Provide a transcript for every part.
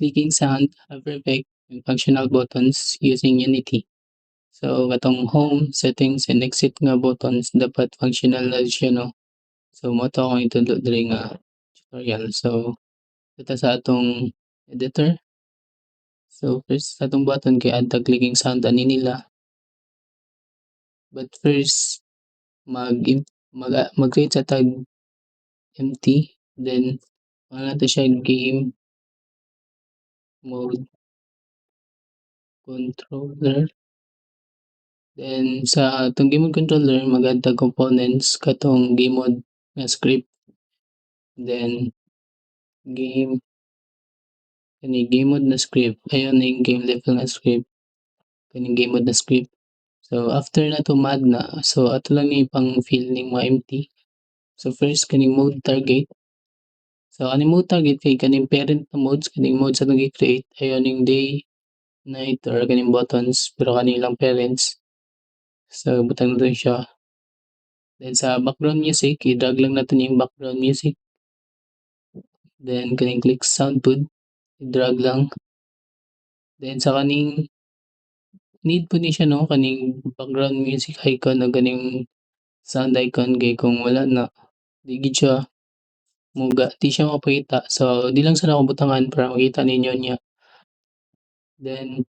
clicking sound, hover effect, and functional buttons using Unity. So, katong home, settings, and exit nga buttons dapat functional na siya, no? So, mo to akong itudlo diri nga tutorial. So, ito sa atong editor. So, first sa atong button kay add tag clicking sound ani nila. But first, mag-create sa tag empty. Then, wala na to siya game mode controller. Then sa atong game mode controller, mag-add tag components katong game mode nga script. Then game game mode na script. Ayon na yung game level na script. Kaning game mode na script. So after na to mad na, so ato lang ni pang fill ning mga empty. So first kaning mode target. So kaning mode target kay kaning parent na modes, kaning modes sa atong gi-create ayon ning day, night or kaning buttons pero kanilang parents. So butang na to siya. Then sa background music, i-drag lang natin yung background music. Then kaning click sound pod, i-drag lang. Then sa kaning need po ni siya, no, kaning background music icon o kaning sound icon kay kung wala na di gid siya muga, di siya mapakita. So di lang sa ako butangan para makita ninyo niya. Then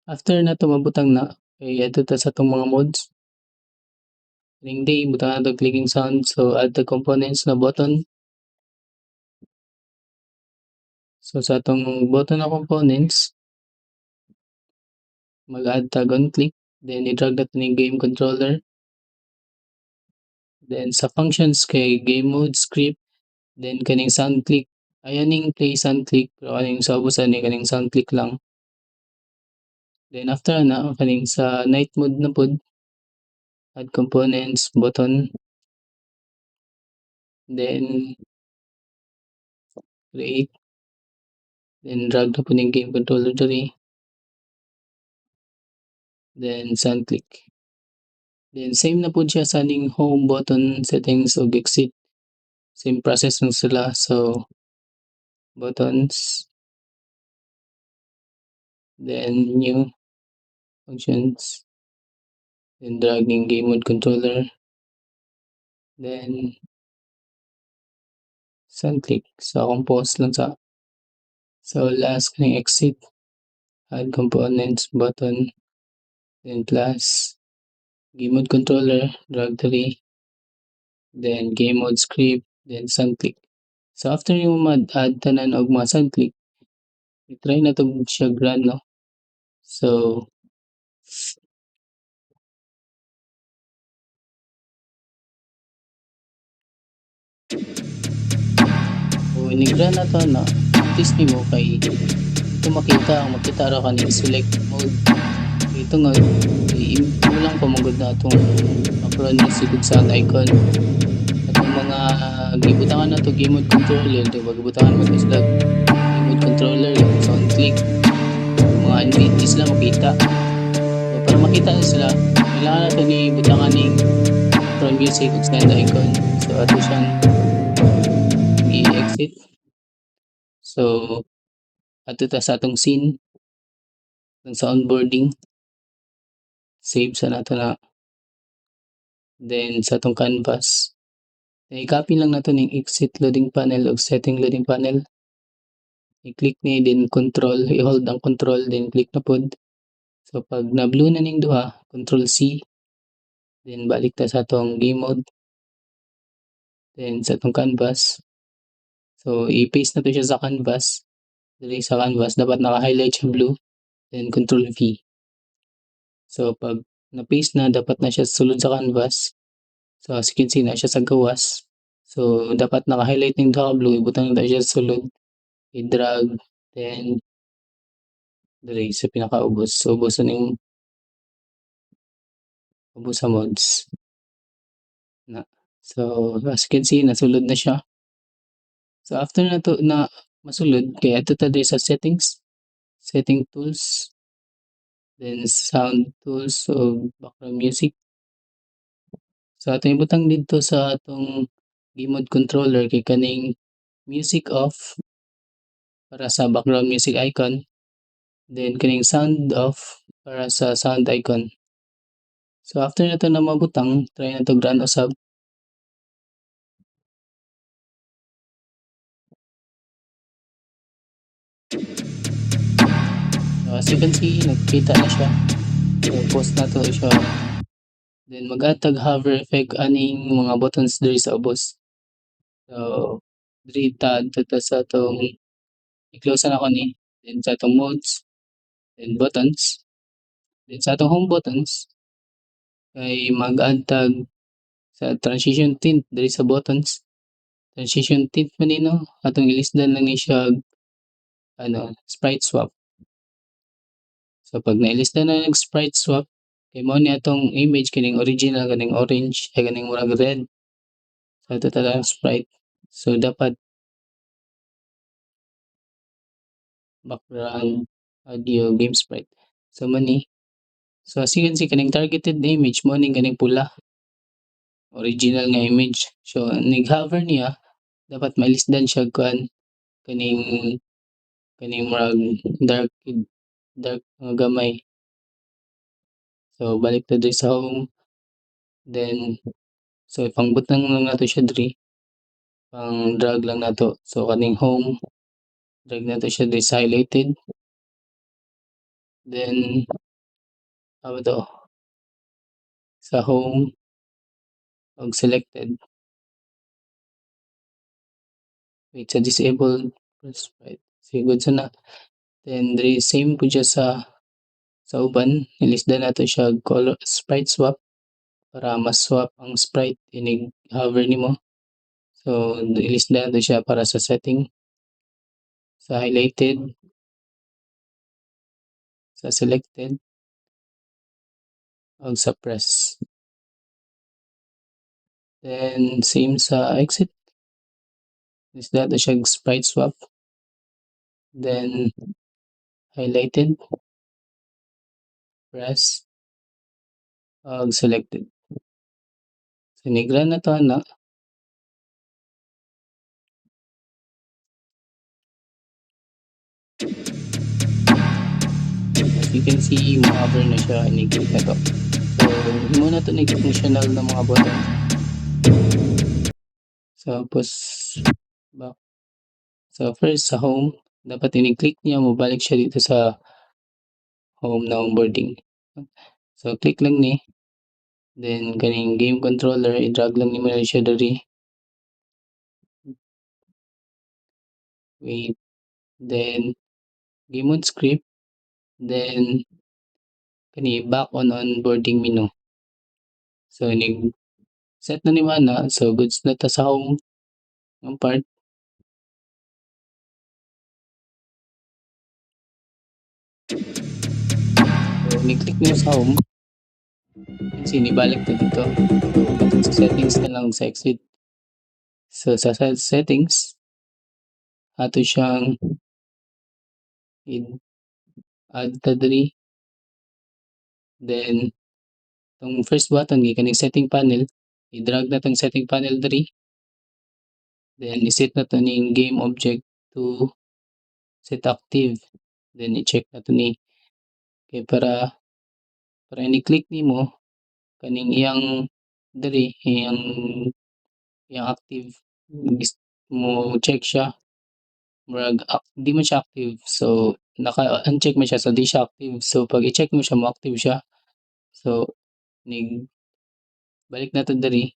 after na to mabutang na, kay adto ta sa tong mga modes. Kaning day, butang na to clicking sound. So add the components na button. So sa atong button na components, mag-add tag on click, then i-drag natin yung game controller. Then sa functions kay game mode script, then kaning sound click. Ayan ning play sound click, pero kaning sa ubusan ni kaning sound click lang. Then after na kaning sa night mode na pod, add components button. Then create. Then drag na po yung game controller diri. Then sound click. Then same na po siya sa ning home button settings o exit. Same process lang sila. So buttons. Then new functions. Then drag ning game mode controller. Then sound click. So compose lang sa. So last kaning exit. Add components button. Then plus game mode controller, drag diri. Then game mode script, then sound click. So after yung add tanan og mga sound click, i-try na to siya run, no. So ini-run na to na test nimo kay ito makita ra kaning select mode. Ito nga mo lang pamagod na atong background music ug sound icon. Atong mga gibutangan na to game mode controller, diba? Gibutangan mo to sila game mode controller, sound click, mga entities lang makita. So, para makita na sila, kailangan na ito ni butangan ng background music ug sound icon. So ato siyang i-exit. So ato ta sa atong scene sa onboarding. Save sa nato na. Then sa atong canvas, i-copy lang nato ning exit loading panel o setting loading panel. I-click ni then control, i-hold ang control then click na pod. So pag na blue na ning duha, control C. Then balik ta sa atong game mode. Then sa atong canvas. So i-paste na to siya sa canvas. Dili sa canvas dapat naka-highlight siya blue. Then control V. So pag na-paste na dapat na siya sulod sa canvas. So as you can see na siya sa gawas. So dapat naka-highlight ning duha ka blue, ibutang na siya sulod. I-drag then diri sa pinakaubos. So ubos na ning ubos sa mods. Na. So as you can see nasulod na siya. So after na to na masulod kay adto ta diri sa settings, setting tools, then sound tools o background music. So atong ibutang didto sa atong game mode controller kay kaning music off. para sa background music icon. Then kaning sound off para sa sound icon. So after nato na mabutang, try nato run usab. So as you can see, nagkita na siya. So post nato siya. Then mag-add tag hover effect aning mga buttons diri sa ubos. So diri ta sa atong i-close na ako ni. Then sa atong modes, then buttons. Then sa atong home buttons, kay mag-add tag sa transition tint diri sa buttons. Transition tint man ni no, atong ilisdan lang ni siya sprite swap. So pag nailista na nag sprite swap, kay mao ni atong image kining original kaning orange ay kaning murag red. So ito talagang sprite. So dapat background audio game sprite. So mani. So as you can see kaning targeted image mo ning kaning pula. Original nga image. So nig-hover niya, dapat mailisdan siya kuan kaning murag dark dark nga gamay. So balik ta diri sa home. Then so ipangbutang lang nato siya diri. Pang drag lang nato. So kaning home, drag nato siya diri sa highlighted. Then ano to? Sa home og selected. Wait sa disabled press right. Sige good sa na. Then diri same po siya sa uban, ilisdan nato siya color sprite swap para mas swap ang sprite inig hover nimo. So ilisdan nato siya para sa setting, sa highlighted, sa selected, ug sa press. Then same sa exit. Ilisdan nato siya sprite swap. Then highlighted, press, ug selected. So nigra na to ana. As you can see, ma-hover na siya inig-click na to. So himo na to nig functional na mga button. Tapos back. So first sa home, dapat inig-click niya mobalik siya dito sa home na onboarding. So click lang ni. Then kaning game controller, i-drag lang nimo na siya diri. Wait. Then game mode script. Then kani back on onboarding menu. So inig set na nimo ana. So goods na ta sa home ang part. So ni-click niyo sa home. Kasi nibalik na dito. So button sa settings na lang sa exit. So sa settings, ato siyang add ta diri. Then tong first button gikan setting panel, i-drag na tong setting panel diri. Then i-set na to ning game object to set active. Then i-check na to ni kay para ni-click nimo kaning iyang diri iyang active mo check siya murag di man siya active, so naka-uncheck man siya, so di siya active. So pag i-check mo siya, mo active siya. So balik nato diri.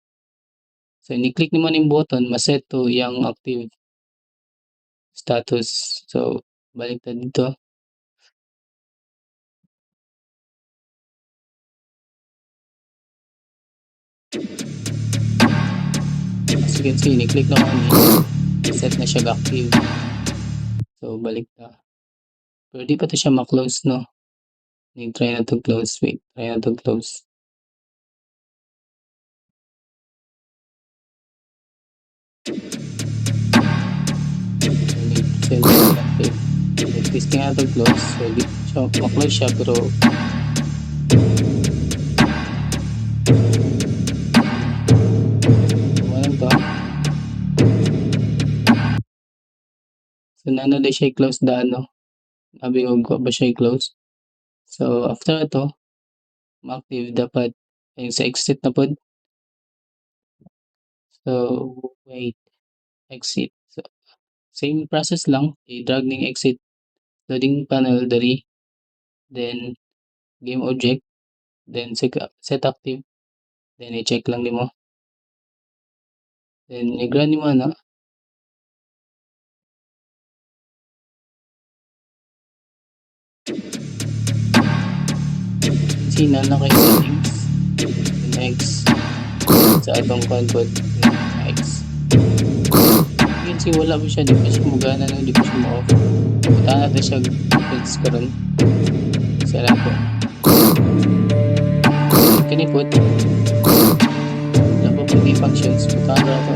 So ni-click nimo ning button, ma-set to iyang active status. So balik ta dito. As you can see, ni-click na ko ni, set na siya active. So balik ta. Pero di pa to siya ma-close no. Try na to close. Wait, try na to close. Testing na to close. So di siya ma-close siya pero to. So nana na siya close the ano, abi ko ba siya close. So after ato, ma-active dapat yung sa exit na pod. So wait, exit. So same process lang, i-drag ning exit loading panel diri, then game object, then set active, then i-check lang nimo. Then i-grant nimo na. Sina na kay settings, then X, sa atong concord, then X. Yun si wala pa siya, di pa siya mugana no, di pa siya ma-off. Punta natin siya fix karon. Sara ko. Kanipot, dapat pwede functions, punta na ito